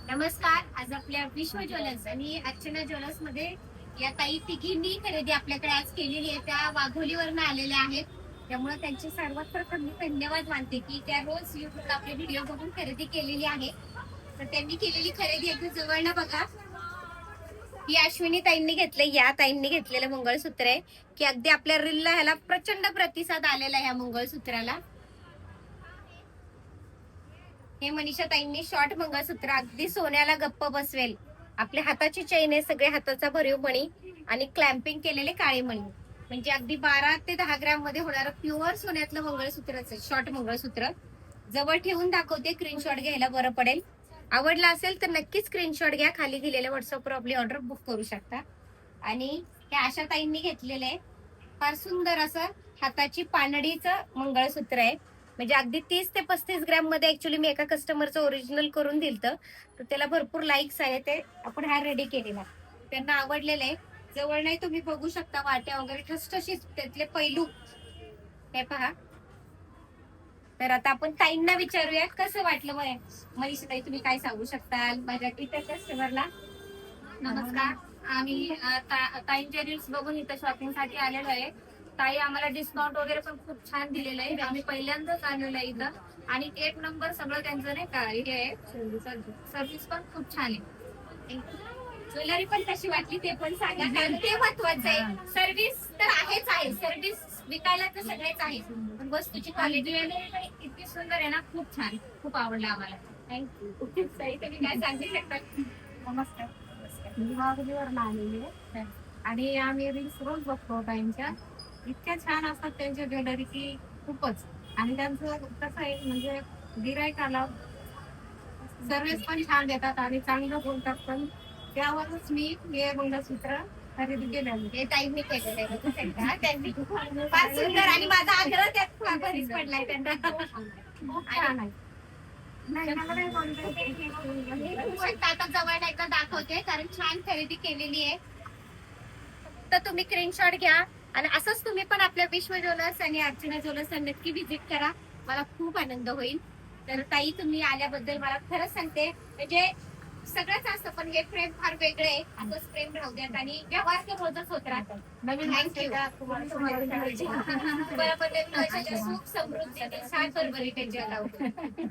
नमस्कार. आज आपल्या विश्व ज्वेलर्स आणि अर्चना ज्वेलर्स मध्ये या ताई तिघींनी खरेदी आपल्याकडे आज केलेली आहे. त्या वाघोलीवरनं आलेल्या आहेत. त्यामुळे त्यांचे सर्वात प्रथम मी धन्यवाद मानते की त्या रोज युट्यूबला आपले व्हिडिओ बघून खरेदी केलेली आहे. तर त्यांनी केलेली खरेदी एकदा जवळनं बघा. ही अश्विनी ताईंनी घेतले, या ताईंनी घेतलेलं मंगळसूत्र आहे की अगदी आपल्या रीलला ह्याला प्रचंड प्रतिसाद आलेला आहे या मंगळसूत्राला. हे मनीषा ताईंनी शॉर्ट मंगळसूत्र अगदी सोन्याला गप्प बसवेल. आपल्या हाताची चेन आहे, सगळे हाताचा भरीव मणी आणि क्लॅम्पिंग केलेले काळे मणी, म्हणजे अगदी 12 ते 10 ग्रॅम मध्ये होणारं प्युअर सोन्यातलं मंगळसूत्रच आहे. शॉर्ट मंगळसूत्र जवळ ठेवून दाखवते, स्क्रीनशॉट घ्यायला बरं पडेल. आवडला असेल तर नक्की स्क्रीनशॉट घ्या. खाली दिलेल्या व्हॉट्सअपवर आपली ऑर्डर बुक करू शकता. आणि हे आशा ताईंनी घेतलेलं आहे, फार सुंदर असं हाताची पानडीचं मंगळसूत्र आहे. म्हणजे अगदी 30 ते 35 ग्रॅम मध्ये ऍक्च्युली मी एका कस्टमरचं ओरिजिनल करून दिलतं, तर त्याला भरपूर लाईक्स आहे. ते आपण हा रेडी केलेला, त्यांना आवडलेलं आहे. जवळ नाही तुम्ही बघू शकता, वाट्या वगैरे ठसठशीत त्यातले पैलू हे पहा. तर आता आपण ताईंना विचारूया कसं वाटलं. मनीषा ताई, तुम्ही काय सांगू शकताल माझ्या इतर कस्टमरला? नमस्कार. आम्ही ताईंचे रील्स बघून इथं शॉपिंग साठी आलेलो आहे. ताई आम्हाला डिस्काउंट वगैरे पण खूप छान दिलेलं आहे. आम्ही पहिल्यांदाच आलेलो आहे इथं आणि एक नंबर सगळं त्यांचं नाही का हे आहे. सर्व्हिस पण खूप छान आहे. ज्वेलरी पण कशी वाटली ते पण सांगा, कारण ते महत्वाचं आहे. सर्व्हिस तर आहेच आहे, सर्व्हिस विकायला तर सगळेच आहे, पण वस्तूची क्वालिटी ज्वेलरी इतकी सुंदर आहे ना, खूप छान, खूप आवडलं आम्हाला. थँक्यू. ताई, तुम्ही काय सांगू शकता? नमस्कार. मी वाघोलीवरून आलेली आहे आणि आम्ही रील्स रोज बघतो ताईंच्या. इतक्या छान असतात त्यांच्या ज्वेलरी की खूपच. आणि त्यांचं कसं आहे म्हणजे गिरायकाला सर्व्हिस पण छान देतात आणि चांगलं बोलतात पण. त्यावरच मी हे मंगळसूत्र खरेदी केलेलं. हे ताईंनी केलेलं आहे, बघू शकता. त्यांनी फार सुंदर, आणि माझा आग्रह त्यात भरीच पडलाय त्यांना. खूप छान आहे. नाही मला नाही बघू शकता. आता जवळ एकदा दाखवते, कारण छान खरेदी केलेली आहे. तर तुम्ही स्क्रीनशॉट घ्या आणि असंच तुम्ही पण आपल्या विश्व ज्वेलर्स आणि अर्चना ज्वेलर्स नक्की व्हिजिट करा. मला खूप आनंद होईल. तर ताई, तुम्ही आल्याबद्दल मला खरंच सांगते, म्हणजे सगळंच असतं पण हे प्रेम फार वेगळं आहे. असंच प्रेम राहू द्यात आणि व्यवहार तर रोजच होत राहतात. नवीन थँक्यू. तुम्हाला बरोबर, सुख समृद्धी छान बरोबर